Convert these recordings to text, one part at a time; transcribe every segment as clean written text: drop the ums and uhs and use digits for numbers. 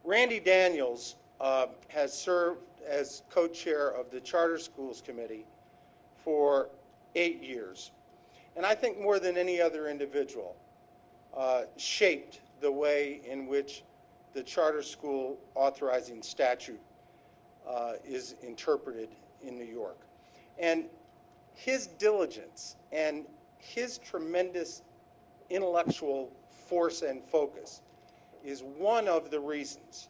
Randy Daniels has served as co-chair of the Charter Schools Committee for 8 years. And I think more than any other individual, shaped the way in which the charter school authorizing statute is interpreted in New York. And his diligence and his tremendous intellectual force and focus is one of the reasons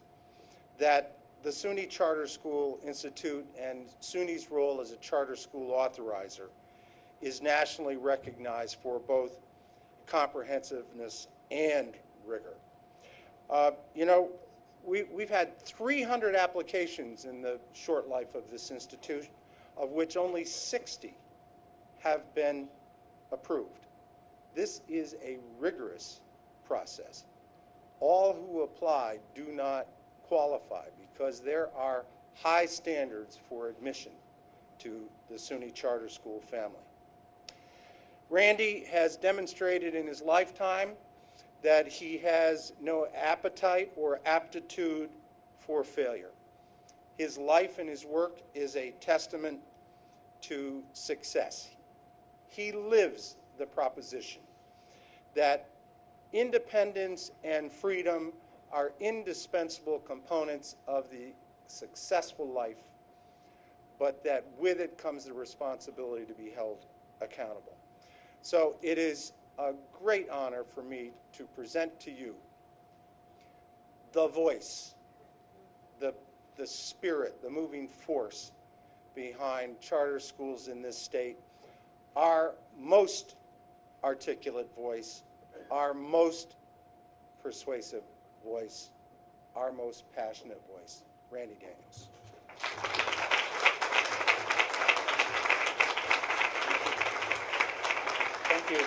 that the Suny Charter School Institute and Suny's role as a charter school authorizer is nationally recognized for both comprehensiveness and rigor. You know, we've had 300 applications in the short life of this institution, of which only 60 have been approved. This is a rigorous process. All who apply do not qualify because there are high standards for admission to the Suny Charter School family. Randy has demonstrated in his lifetime that he has no appetite or aptitude for failure. His life and his work is a testament to success. He lives the proposition that independence and freedom are indispensable components of the successful life, but that with it comes the responsibility to be held accountable. So it is a great honor for me to present to you the voice, the spirit, the moving force behind charter schools in this state, our most articulate voice, our most persuasive voice, our most passionate voice, Randy Daniels. Thank you.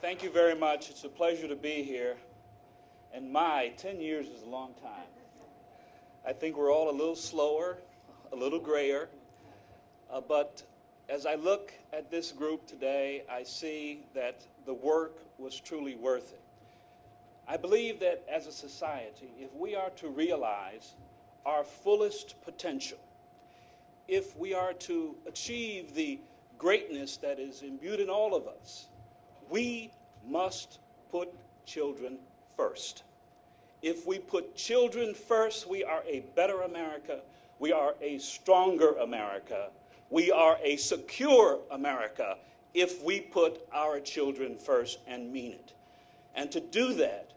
Thank you very much. It's a pleasure to be here. And my, 10 years is a long time. I think we're all a little slower, a little grayer, but as I look at this group today, I see that the work was truly worth it. I believe that as a society, if we are to realize our fullest potential, if we are to achieve the greatness that is imbued in all of us, we must put children first. If we put children first, we are a better America, we are a stronger America, we are a secure America if we put our children first and mean it. And to do that,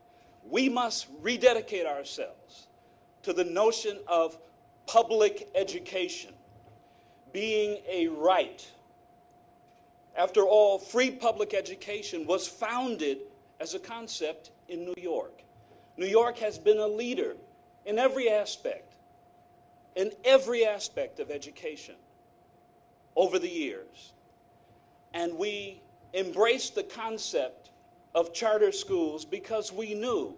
we must rededicate ourselves to the notion of public education being a right. After all, free public education was founded as a concept in New York. New York has been a leader in every aspect of education over the years. And we embraced the concept of charter schools because we knew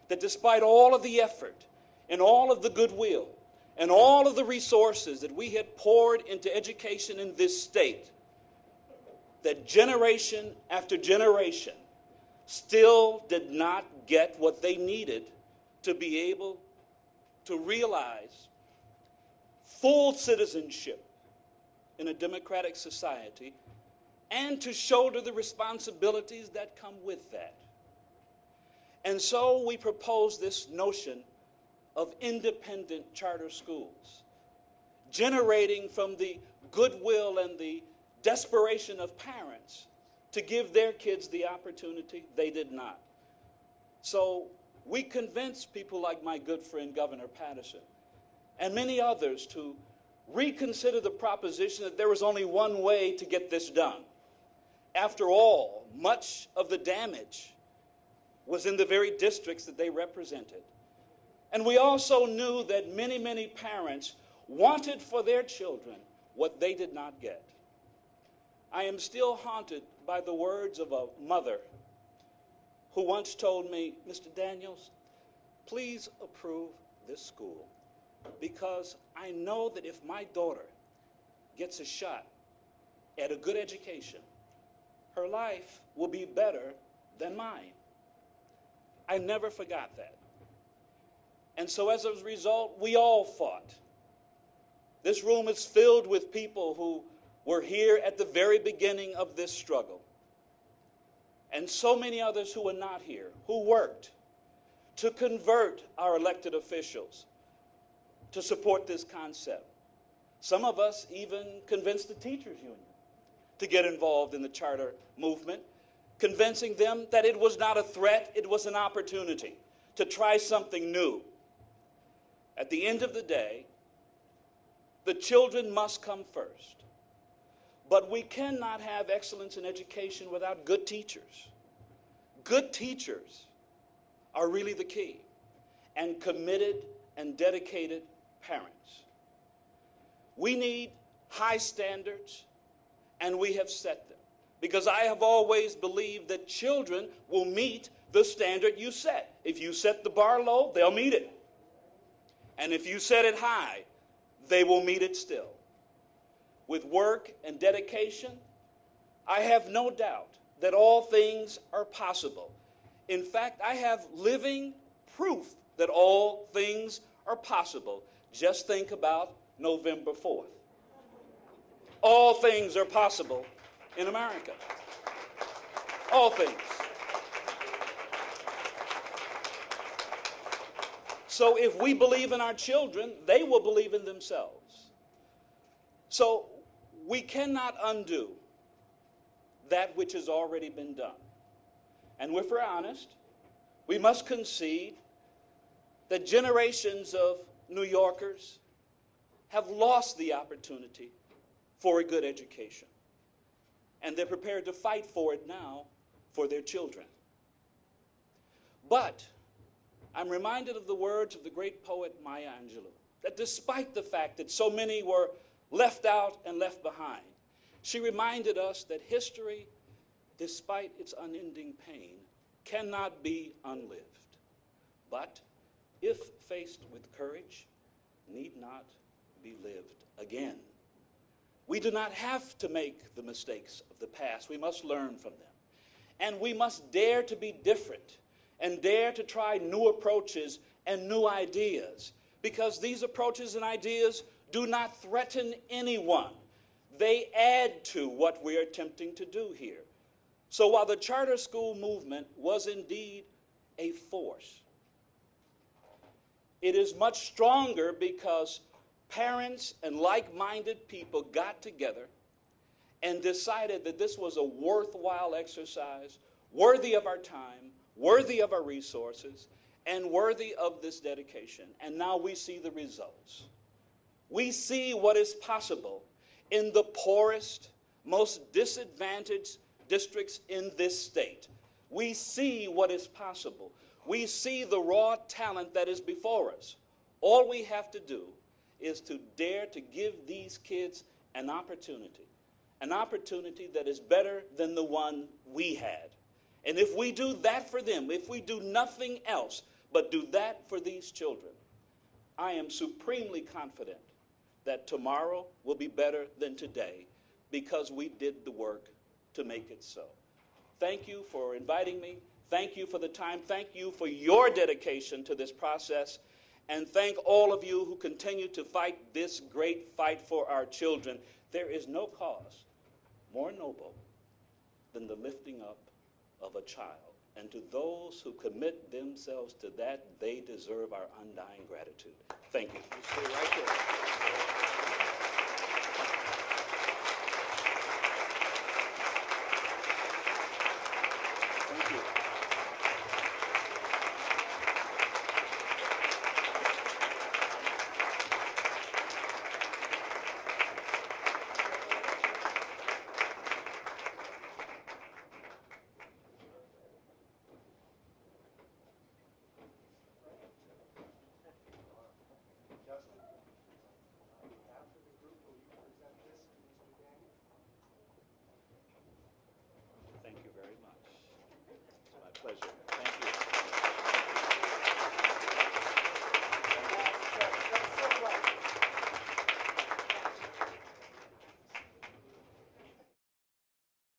that despite all of the effort and all of the goodwill and all of the resources that we had poured into education in this state, that generation after generation still did not get what they needed to be able to realize full citizenship in a democratic society and to shoulder the responsibilities that come with that. And so we propose this notion of independent charter schools, generating from the goodwill and the desperation of parents to give their kids the opportunity they did not. So we convinced people like my good friend Governor Patterson and many others to reconsider the proposition that there was only one way to get this done. After all, much of the damage was in the very districts that they represented. And we also knew that many, many parents wanted for their children what they did not get. I am still haunted by the words of a mother who once told me, Mr. Daniels, please approve this school because I know that if my daughter gets a shot at a good education, her life will be better than mine. I never forgot that. And so as a result, we all fought. This room is filled with people who were here at the very beginning of this struggle. And so many others who were not here, who worked to convert our elected officials to support this concept. Some of us even convinced the teachers union to get involved in the charter movement, convincing them that it was not a threat, it was an opportunity to try something new. At the end of the day, the children must come first. But we cannot have excellence in education without good teachers. Good teachers are really the key, and committed and dedicated parents. We need high standards, and we have set them, because I have always believed that children will meet the standard you set. If you set the bar low, they'll meet it. And if you set it high, they will meet it still. With work and dedication, I have no doubt that all things are possible. In fact, I have living proof that all things are possible. Just think about November 4th. All things are possible in America. All things. So if we believe in our children, they will believe in themselves. So we cannot undo that which has already been done. And if we're honest, we must concede that generations of New Yorkers have lost the opportunity for a good education. And they're prepared to fight for it now for their children. But I'm reminded of the words of the great poet Maya Angelou, that despite the fact that so many were left out and left behind, she reminded us that history, despite its unending pain, cannot be unlived, but if faced with courage, need not be lived again. We do not have to make the mistakes of the past. We must learn from them. And we must dare to be different and dare to try new approaches and new ideas, because these approaches and ideas do not threaten anyone. They add to what we're attempting to do here. So while the charter school movement was indeed a force, it is much stronger because parents and like-minded people got together and decided that this was a worthwhile exercise, worthy of our time, worthy of our resources, and worthy of this dedication. And now we see the results. We see what is possible in the poorest, most disadvantaged districts in this state. We see what is possible. We see the raw talent that is before us. All we have to do is to dare to give these kids an opportunity that is better than the one we had. And if we do that for them, if we do nothing else but do that for these children, I am supremely confident that tomorrow will be better than today, because we did the work to make it so. Thank you for inviting me. Thank you for the time. Thank you for your dedication to this process. And thank all of you who continue to fight this great fight for our children. There is no cause more noble than the lifting up of a child. And to those who commit themselves to that, they deserve our undying gratitude. Thank you. You stay right there.